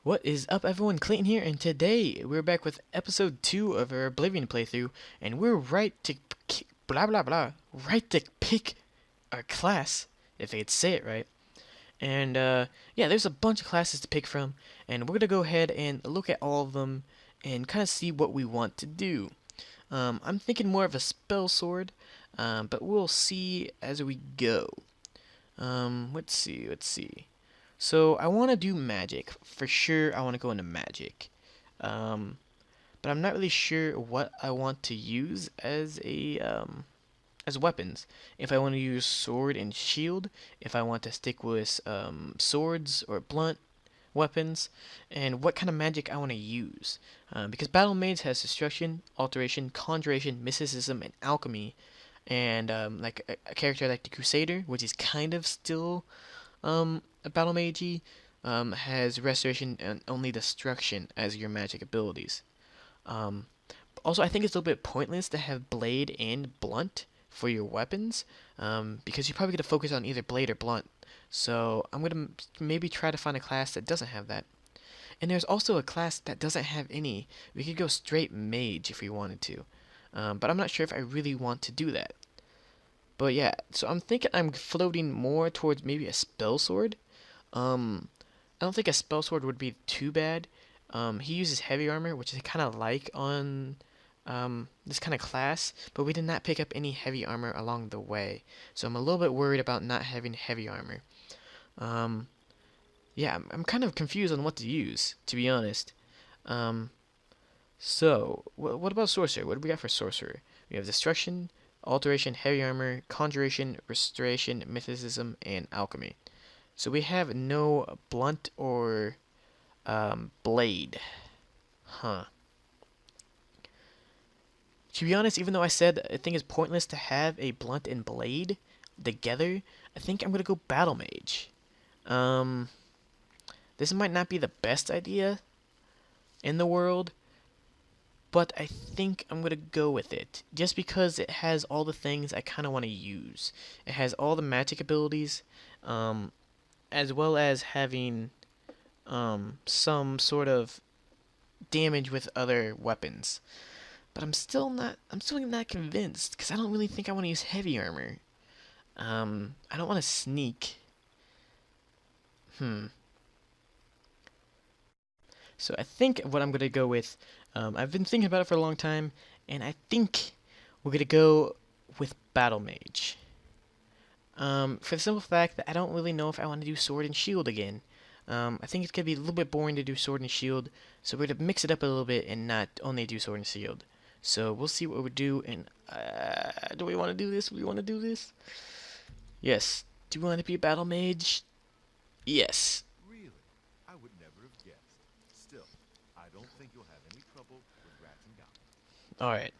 What is up, everyone? Clayton here, and today we're back with episode 2 of our Oblivion playthrough, and we're blah blah blah, right to pick our class, if I could say it right. And yeah, there's a bunch of classes to pick from, and we're gonna go ahead and look at all of them and kind of see what we want to do. I'm thinking more of a spell sword, but we'll see as we go. Let's see. So I want to do magic. For sure, I want to go into magic. Um, but I'm not really sure what I want to use as weapons. If I want to use sword and shield, if I want to stick with swords or blunt weapons, and what kind of magic I want to use. Because Battle Mage has destruction, alteration, conjuration, mysticism, and alchemy. And like a character like the Crusader, which is kind of still a battle mage has restoration and only destruction as your magic abilities. Um, Also, I think it's a little bit pointless to have blade and blunt for your weapons because you're probably going to focus on either blade or blunt. So I'm going to maybe try to find a class that doesn't have that. And there's also a class that doesn't have any. We could go straight mage if we wanted to. But I'm not sure if I really want to do that. But yeah, so I'm thinking I'm floating more towards maybe a spell sword. I don't think a spell sword would be too bad. He uses heavy armor, which I kind of like on this kind of class, but we did not pick up any heavy armor along the way, so I'm a little bit worried about not having heavy armor. Um, yeah, I'm kind of confused on what to use, to be honest. Um, what about sorcerer? What do we got for sorcerer? We have destruction, alteration, heavy armor, conjuration, restoration, mysticism, and alchemy. So we have no blunt or blade. Huh. To be honest, even though I said I think it's pointless to have a blunt and blade together, I think I'm gonna go battle mage. Um, this might not be the best idea in the world, but I think I'm gonna go with it just because it has all the things I kind of want to use. It has all the magic abilities, um, as well as having some sort of damage with other weapons. But I'm still not convinced because I don't really think I want to use heavy armor. I don't want to sneak. Hmm. So I think what I'm gonna go with, I've been thinking about it for a long time, and I think we're gonna go with battle mage. For the simple fact that I don't really know if I want to do sword and shield again. I think it's gonna be a little bit boring to do sword and shield, so we're gonna mix it up a little bit and not only do sword and shield. So we'll see what we do. And do we want to do this? Do we want to do this? Yes. Do you want to be a battle mage? Yes. Really? I would never have guessed. Still, I don't think you'll have any trouble with rats and goblins. All right.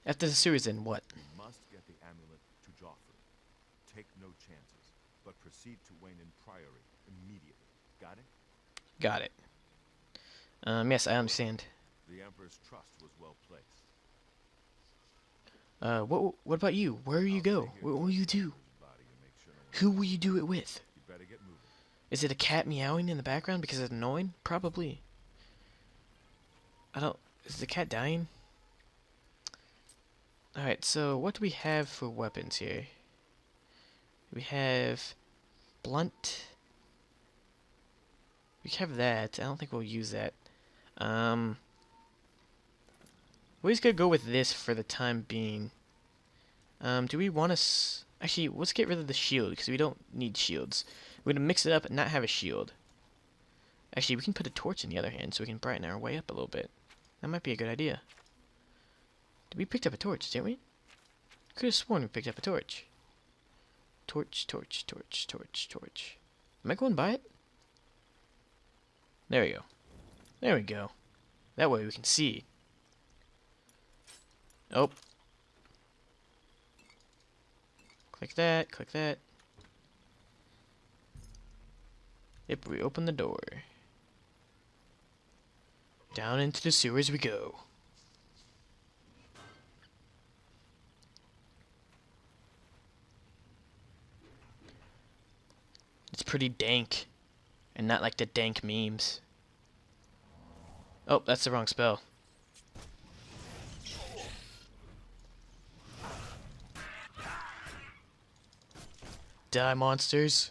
After the series, then what? You must get the amulet to Joffrey. Take no chances, but proceed to Wayne Priory immediately. Got it? Got it. Yes, I understand. The Emperor's trust was well placed. What about you? Where will you I'll stay go? here What to will you examine do? his body and make sure no one Who else will you finds do it. it with? You better get moving. Is it a cat meowing in the background because it's annoying? Probably. I don't. Is the cat dying? Alright, so what do we have for weapons here? We have blunt. We have that. I don't think we'll use that. Um, we're just gonna go with this for the time being. Do we want to? Actually, let's get rid of the shield because we don't need shields. We're gonna mix it up and not have a shield. Actually, we can put a torch in the other hand so we can brighten our way up a little bit. That might be a good idea. We picked up a torch, didn't we? Could have sworn we picked up a torch. Torch, torch, torch, torch, torch. Am I going by it? There we go. There we go. That way we can see. Oh. Click that, click that. Yep, we open the door. Down into the sewers we go. It's pretty dank. And not like the dank memes. Oh, that's the wrong spell. Die, monsters.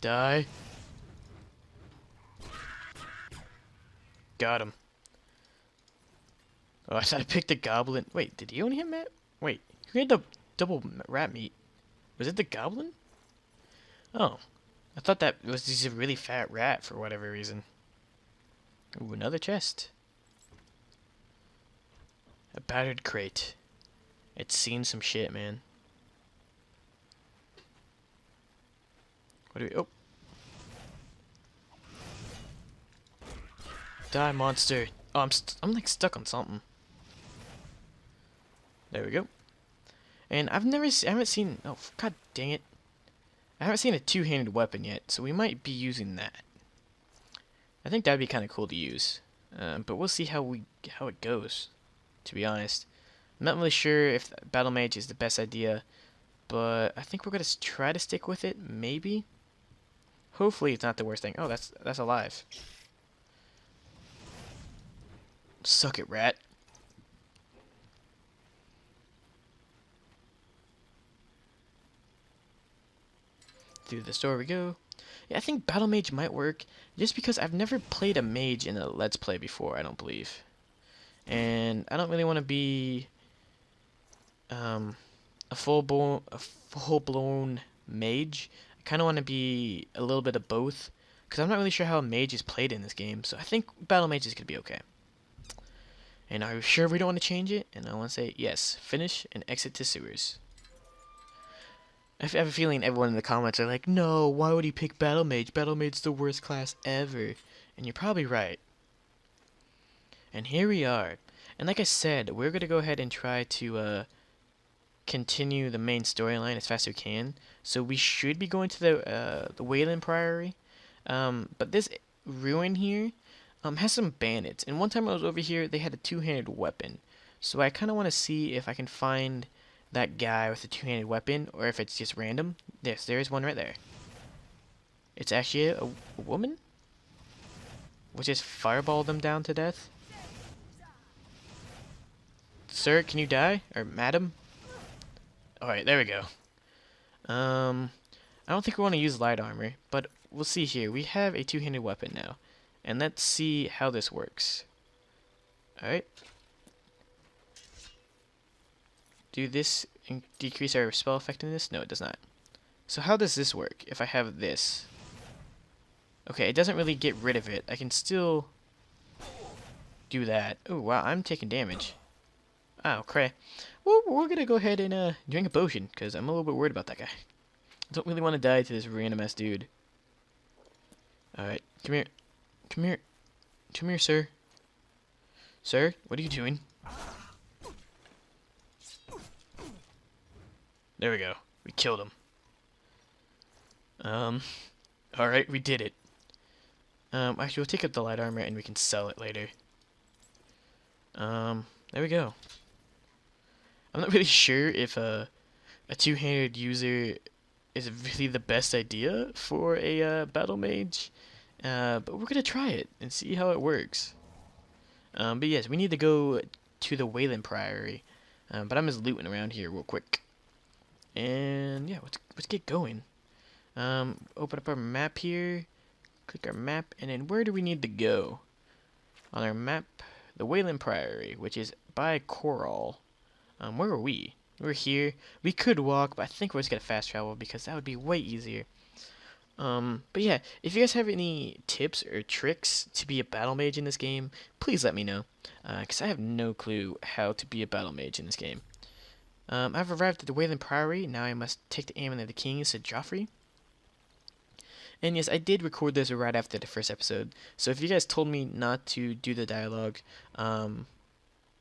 Die. Got him. Oh, I thought I picked the goblin. Wait, did he only hit Matt? Wait, who had the double rat meat? Was it the goblin? Oh, I thought that was just a really fat rat for whatever reason. Ooh, another chest. A battered crate. It's seen some shit, man. What do we... Oh. Die, monster. Oh, I'm like stuck on something. There we go. And I haven't seen... Oh, god dang it. I haven't seen a two-handed weapon yet, so we might be using that. I think that'd be kind of cool to use. But we'll see how it goes, to be honest. I'm not really sure if Battle Mage is the best idea, but I think we're going to try to stick with it, maybe? Hopefully it's not the worst thing. Oh, that's alive. Suck it, rat. Through the door we go. Yeah, I think Battle Mage might work, just because I've never played a mage in a Let's Play before, I don't believe. And I don't really want to be a full-blown mage. I kind of want to be a little bit of both, because I'm not really sure how a mage is played in this game, so I think Battle Mage is going to be okay. And are you sure we don't want to change it? And I want to say, yes, finish and exit to sewers. I have a feeling everyone in the comments are like, no, why would he pick Battle Mage? Battle Mage's the worst class ever. And you're probably right. And here we are. And like I said, we're going to go ahead and try to continue the main storyline as fast as we can. So we should be going to the Wayland Priory. But this ruin here has some bandits. And one time I was over here, they had a two-handed weapon. So I kind of want to see if I can find that guy with a two-handed weapon, or if it's just random. Yes, there is one right there. It's actually a woman? We'll just fireball them down to death. Sir, can you die? Or madam? Alright, there we go. I don't think we want to use light armor, but we'll see here. We have a two-handed weapon now. And let's see how this works. Alright. Do this decrease our spell effectiveness? No, it does not. So how does this work if I have this? Okay, it doesn't really get rid of it. I can still do that. Oh, wow, I'm taking damage. Oh, cray. Well, we're going to go ahead and drink a potion, because I'm a little bit worried about that guy. I don't really want to die to this random-ass dude. Alright, come here. Come here. Come here, sir. Sir, what are you doing? There we go. We killed him. Alright, we did it. Actually, we'll take up the light armor and we can sell it later. There we go. I'm not really sure if a two-handed user is really the best idea for a battle mage, but we're gonna try it and see how it works. But yes, we need to go to the Wayland Priory, but I'm just looting around here real quick. And yeah, let's get going. Open up our map here, click our map, and then where do we need to go? On our map, the Wayland Priory, which is by Coral. Where are we? We're here. We could walk, but I think we're just gonna fast travel because that would be way easier. But yeah, if you guys have any tips or tricks to be a battle mage in this game, please let me know, because I have no clue how to be a battle mage in this game. I've arrived at the Wayland Priory. Now I must take the aim of the king, said Joffrey. And yes, I did record this right after the first episode, so if you guys told me not to do the dialogue,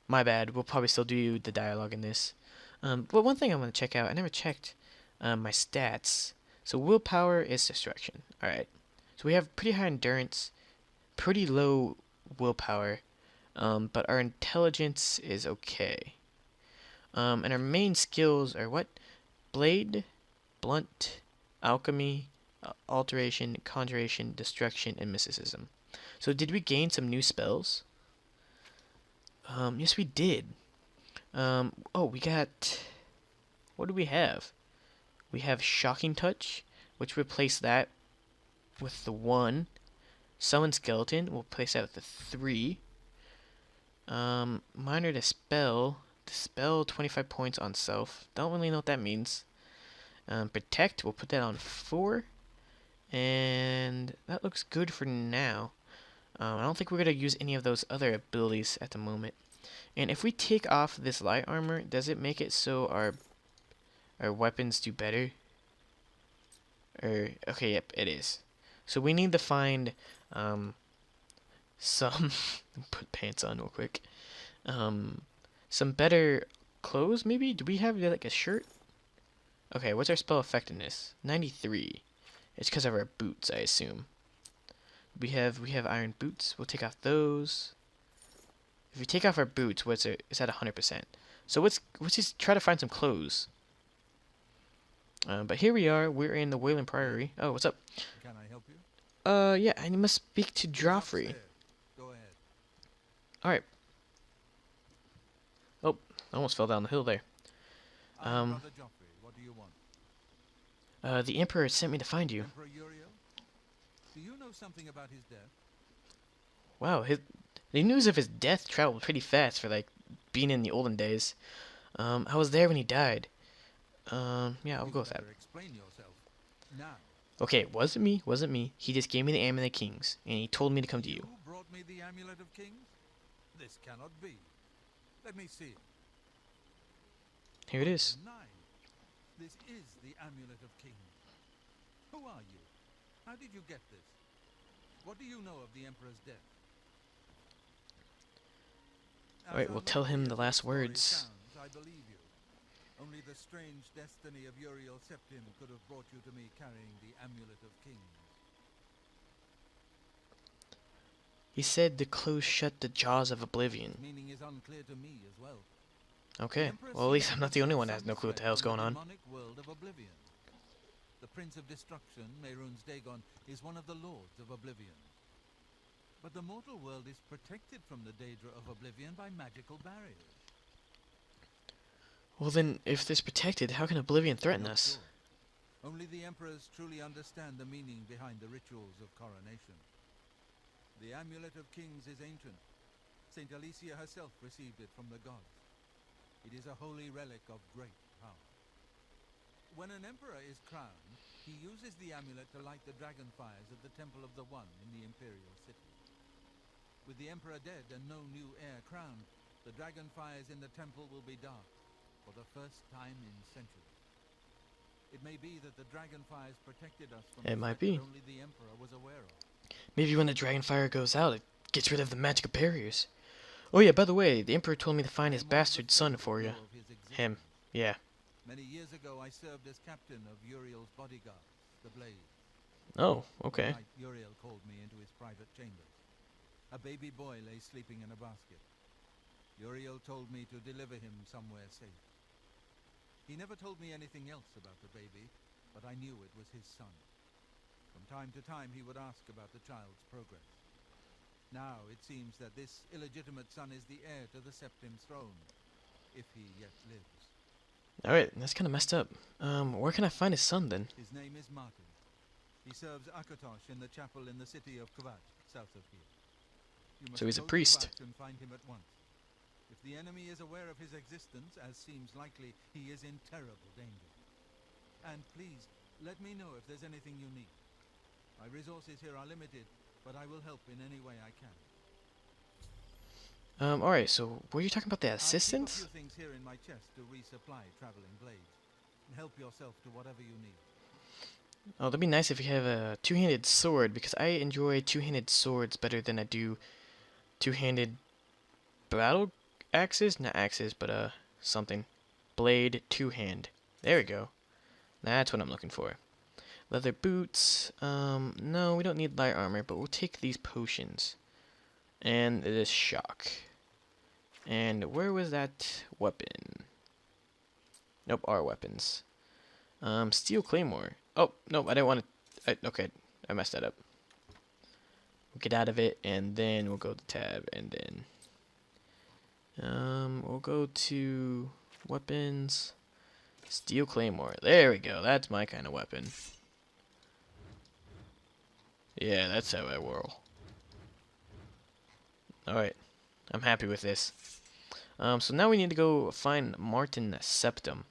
my bad. We'll probably still do the dialogue in this. But one thing I want to check out, I never checked my stats. So willpower is destruction. Alright. So we have pretty high endurance, pretty low willpower, but our intelligence is okay. And our main skills are what? Blade, blunt, alchemy, alteration, conjuration, destruction, and mysticism. So did we gain some new spells? Yes, we did. Oh, we got. What do we have? We have Shocking Touch, which replaced that with the 1. Summon Skeleton, we'll replace that with the 3. Minor Dispel. Dispel 25 points on self. Don't really know what that means. Protect, we'll put that on 4. And that looks good for now. I don't think we're going to use any of those other abilities at the moment. And if we take off this light armor, does it make it so our weapons do better? Or, okay, yep, it is. So we need to find some put pants on real quick. Some better clothes maybe? Do we have like a shirt? Okay, what's our spell effectiveness? 93. It's because of our boots, I assume. We have iron boots. We'll take off those. If we take off our boots, what's it? It's at 100%. So let's just try to find some clothes. But here we are. We're in the Wayland Priory. Oh, what's up? Can I help you? Yeah, I must speak to Joffrey. Go ahead. All right. Oh, I almost fell down the hill there. I'm Brother Joffrey. What do you want? The Emperor sent me to find you. Emperor Uriel? Do you know something about his death? Wow, the news of his death traveled pretty fast for like being in the olden days. I was there when he died. Yeah, I'll go with that. Explain yourself now. Okay, it wasn't me. He just gave me the Amulet of Kings, and he told me to come to you. You brought me the Amulet of Kings? This cannot be. Let me see it. Here it is. 9. This is the Amulet of Kings. Who are you? How did you get this? What do you know of the Emperor's death? Alright, we'll tell him the last words. I believe you. Only the strange destiny of Uriel Septim could have brought you to me carrying the Amulet of Kings. He said to close shut the jaws of Oblivion. Meaning is unclear to me as well. Okay, well at least I'm not the only one that has no clue what the hell's going on. World of Oblivion. The Prince of Destruction, Mehrunes Dagon, is one of the Lords of Oblivion. But the mortal world is protected from the Daedra of Oblivion by magical barriers. Well then, if this protected, how can Oblivion threaten us? Sure. Only the Emperors truly understand the meaning behind the rituals of coronation. The Amulet of Kings is ancient. Saint Alicia herself received it from the gods. It is a holy relic of great power. When an emperor is crowned, he uses the amulet to light the dragon fires at the Temple of the One in the Imperial City. With the emperor dead and no new heir crowned, the dragon fires in the temple will be dark for the first time in centuries. It may be that the dragon fires protected us from It might be. only the emperor was aware of. Maybe when the dragon fire goes out, it gets rid of the magical barriers. Oh yeah, by the way, the Emperor told me to find his bastard son for you. Him. Yeah. Many years ago, I served as captain of Uriel's bodyguards, the Blades. Oh, okay. One night, Uriel called me into his private chambers. A baby boy lay sleeping in a basket. Uriel told me to deliver him somewhere safe. He never told me anything else about the baby, but I knew it was his son. From time to time, he would ask about the child's progress. Now, it seems that this illegitimate son is the heir to the Septim throne, if he yet lives. Alright, that's kind of messed up. Where can I find his son then? His name is Martin. He serves Akatosh in the chapel in the city of Kvat, south of here. You must So he's a go to priest. Kvat and find him at once. If the enemy is aware of his existence, as seems likely, he is in terrible danger. And please, let me know if there's anything you need. My resources here are limited, but I will help in any way I can. Alright, so were you talking about the I'll keep a assistants? few things here in my chest to resupply traveling blades. And help yourself to whatever you need. Oh, that'd be nice if you have a two-handed sword, because I enjoy two-handed swords better than I do two-handed battle axes? Not axes, but something. Blade, two-hand. There we go. That's what I'm looking for. Leather boots. No, we don't need light armor, but we'll take these potions. And this shock. And where was that weapon? Nope, our weapons. Steel claymore. Oh, nope, I didn't want to. Okay, I messed that up. We'll get out of it, and then we'll go to tab, and then we'll go to weapons, steel claymore. There we go. That's my kind of weapon. Yeah, that's how I whirl. All right, I'm happy with this. So now we need to go find Martin Septum.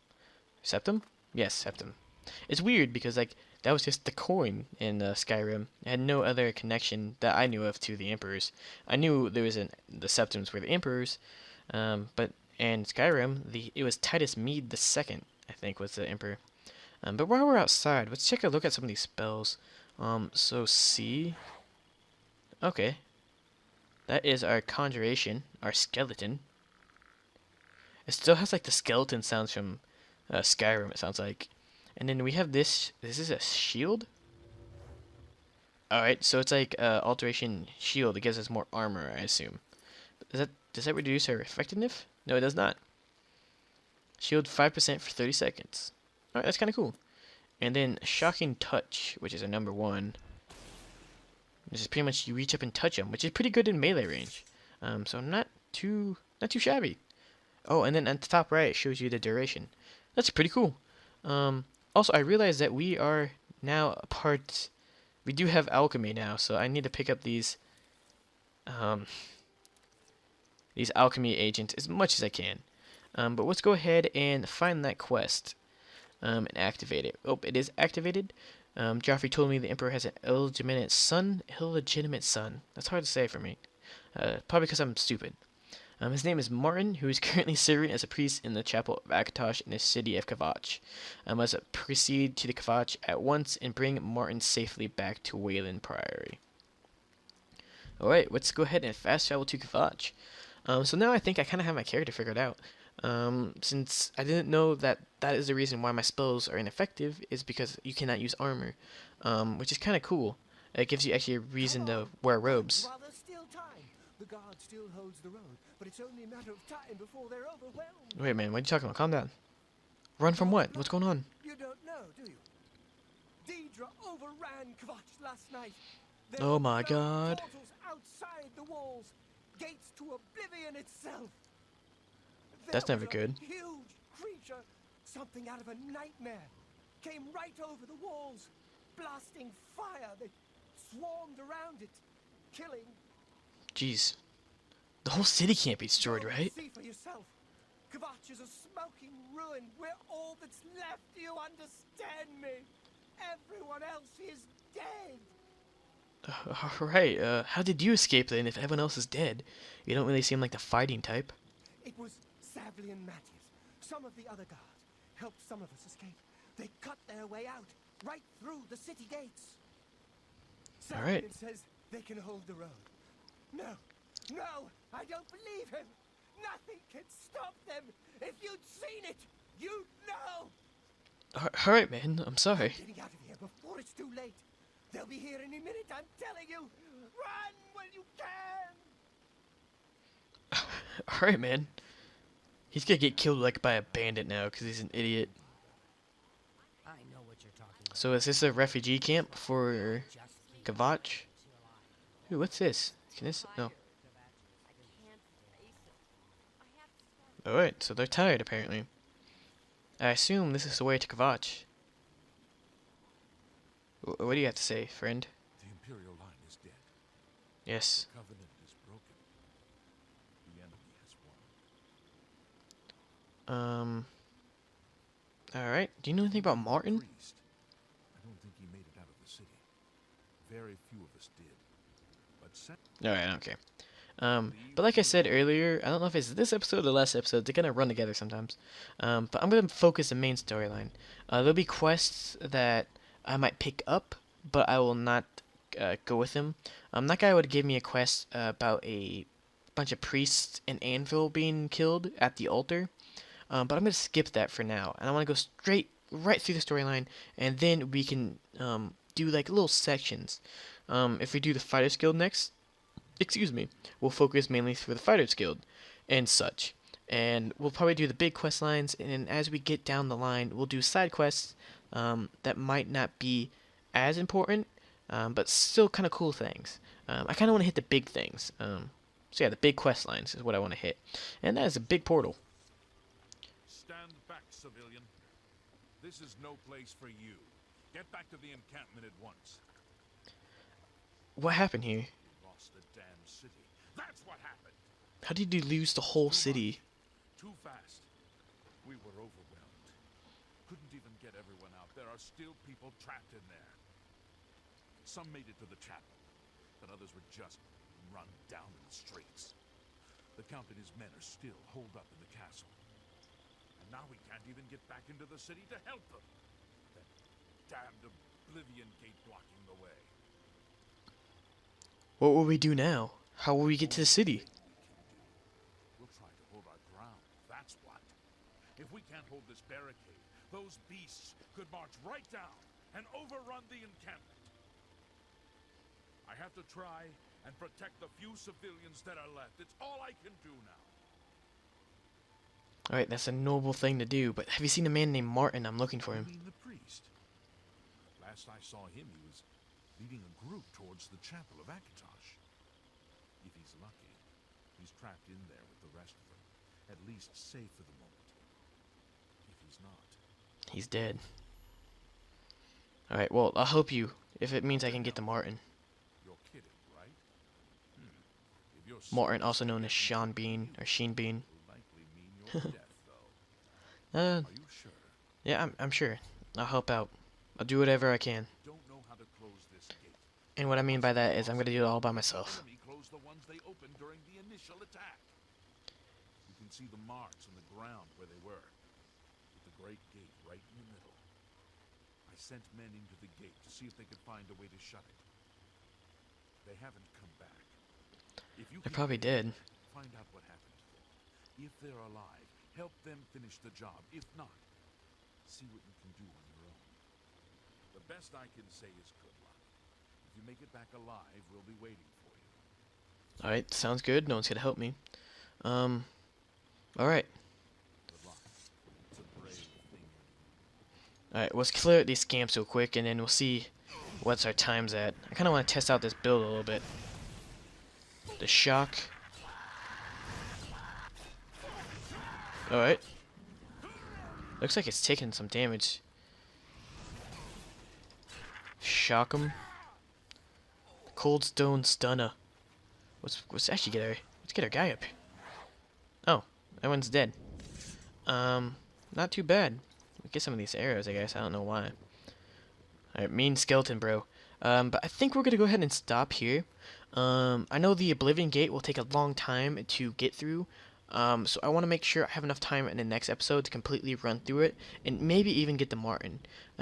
Septum? Yes, Septum. It's weird because like that was just the coin in Skyrim. It had no other connection that I knew of to the emperors. I knew there was the Septums were the emperors, but in Skyrim it was Titus Mede the Second, I think, was the emperor. But while we're outside, let's take a look at some of these spells. So C. Okay, that is our conjuration, our skeleton. It still has like the skeleton sounds from Skyrim. It sounds like. And then we have this. This is a shield. All right, so it's like alteration shield. It gives us more armor, I assume. Does that reduce our effectiveness? No, it does not. Shield 5% for 30 seconds. All right, that's kind of cool. And then shocking touch, which is a number 1. This is pretty much you reach up and touch them, which is pretty good in melee range. So not too shabby. Oh, and then at the top right, it shows you the duration. That's pretty cool. Also, I realized that we are now a part. We do have alchemy now, so I need to pick up these alchemy agents as much as I can. But let's go ahead and find that quest and activate it. Oh, it is activated. Joffrey told me the Emperor has an illegitimate son. Illegitimate son. That's hard to say for me. Probably because I'm stupid. His name is Martin, who is currently serving as a priest in the chapel of Akatosh in the city of Kvatch. I must proceed to the Kvatch at once and bring Martin safely back to Wayland Priory. Alright, let's go ahead and fast travel to Kvatch. So now I think I kind of have my character figured out. Since I didn't know that is the reason why my spells are ineffective, is because you cannot use armor, which is kind of cool. It gives you actually a reason to wear robes. While there's still time. The guard still holds the road, but it's only a matter of time before they're overwhelmed. Wait, man, what are you talking about? Calm down. Run from what? What's going on? You don't know, do you? Deidre overran Kvatch last night. There Oh were my no god. portals outside the walls, gates to Oblivion itself. That's There never was a good. Huge creature, something out of a nightmare, came right over the walls, blasting fire that swarmed around it, killing. Jeez. The whole city can't be destroyed, Go and right? See for yourself. Kvatch is a smoking ruin. We're all that's left. Do you understand me? Everyone else is dead. Alright, how did you escape then if everyone else is dead? You don't really seem like the fighting type. It was Savli and Matthias. Some of the other guards helped some of us escape. They cut their way out, right through the city gates. All right. Savli says they can hold the road. No, I don't believe him. Nothing can stop them. If you'd seen it, you'd know. Alright, man, I'm sorry. Getting out of here before it's too late. They'll be here any minute, I'm telling you. Run when you can. Alright, man. He's gonna get killed like by a bandit now because he's an idiot. I know what you're talking about. So is this a refugee camp for Kvatch? Ooh, what's this? Can this? No. Alright, so they're tired apparently. I assume this is the way to Kvatch. What do you have to say, friend? The Imperial line is dead. Yes. The Covenant is broken. The enemy has won. Alright. Do you know anything about Martin? Priest. I don't think he made it out of the city. Very few of us did. But Alright, okay. But like I said earlier, I don't know if it's this episode or the last episode, they're gonna run together sometimes. But I'm gonna focus the main storyline. There'll be quests that I might pick up, but I will not go with them. That guy would give me a quest about a bunch of priests and anvil being killed at the altar. But I'm gonna skip that for now, and I want to go right through the storyline, and then we can do like little sections. If we do the Fighters Guild next, we'll focus mainly for the Fighters Guild and such. And we'll probably do the big quest lines, and then as we get down the line, we'll do side quests that might not be as important, but still kind of cool things. I kind of want to hit the big things. So yeah, the big quest lines is what I want to hit, and that is a big portal. Stand back, civilian. This is no place for you. Get back to the encampment at once. What happened here? You lost the damn city. That's what happened. How did you lose the whole city? Too fast. We were overwhelmed. Couldn't even get everyone out. There are still people trapped in there. Some made it to the chapel, but others were just run down in the streets. The Count and his men are still holed up in the castle. And now we can't even get back into the city to help them. That damned Oblivion gate blocking the way. What will we do now? How will we get to the city? We'll try to hold our ground, that's what. If we can't hold this barricade, those beasts could march right down and overrun the encampment. I have to try and protect the few civilians that are left. It's all I can do now. Alright, that's a noble thing to do, but have you seen a man named Martin? I'm looking for You him. mean the priest? Last I saw him, he was leading a group towards the chapel of Akatosh. If he's lucky, he's trapped in there with the rest of them. At least safe for the moment. If he's not... He's dead. Alright, well, I'll help you if it means I can get to Martin. You're kidding, right? If you're Martin, also known as Sean Bean, or Sheen Bean. will likely mean your death, though. Are you sure? Yeah, I'm sure. I'll help out. I'll do whatever I can. Don't know how to close this gate. And what I mean by that is I'm gonna do it all by myself. Enemy closed the ones they opened during the initial attack. You can see the marks on the ground where they were, with the great gate right in the middle. I sent men into the gate to see if they could find a way to shut it. They haven't come back. If you They're can probably get in, dead. find out what happened to them. If they're alive, help them finish the job. If not, see what you can do on your own. The best I can say is good luck. If you make it back alive, we'll be waiting for you. Alright, sounds good. No one's gonna help me. Alright. Good luck. It's a brave thing. Alright, let's clear out these scamps real quick and then we'll see what's our times at. I kinda wanna test out this build a little bit. The shock. Alright. Looks like it's taking some damage. Shock him. Cold Stone Stunner. Let's actually get our guy up. Oh, that one's dead. Not too bad. Get some of these arrows, I guess. I don't know why. Alright, mean skeleton, bro. But I think we're gonna go ahead and stop here. I know the Oblivion Gate will take a long time to get through. So I want to make sure I have enough time in the next episode to completely run through it and maybe even get to Martin.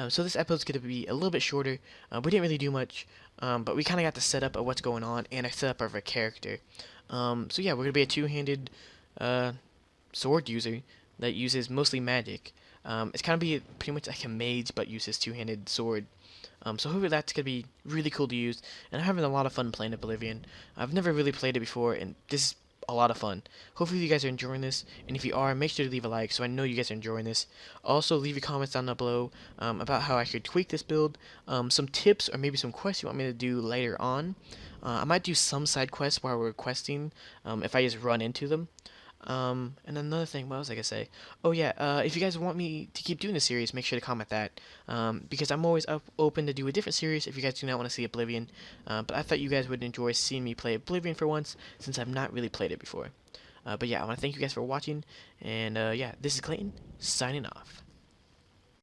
So this episode's going to be a little bit shorter. We didn't really do much, but we kind of got the setup of what's going on and a setup of our character. So yeah, we're going to be a two-handed sword user that uses mostly magic. It's kind of be pretty much like a mage but uses two-handed sword. So hopefully that's going to be really cool to use, and I'm having a lot of fun playing Oblivion. I've never really played it before, and this is a lot of fun. Hopefully you guys are enjoying this, and if you are, make sure to leave a like so I know you guys are enjoying this. Also, leave your comments down below about how I could tweak this build, some tips or maybe some quests you want me to do later on. I might do some side quests while we're questing, if I just run into them. And another thing, what was I gonna say? Oh yeah, if you guys want me to keep doing this series, make sure to comment that, because I'm always open to do a different series if you guys do not want to see Oblivion, but I thought you guys would enjoy seeing me play Oblivion for once, since I've not really played it before. But yeah, I want to thank you guys for watching, and yeah, this is Clayton, signing off.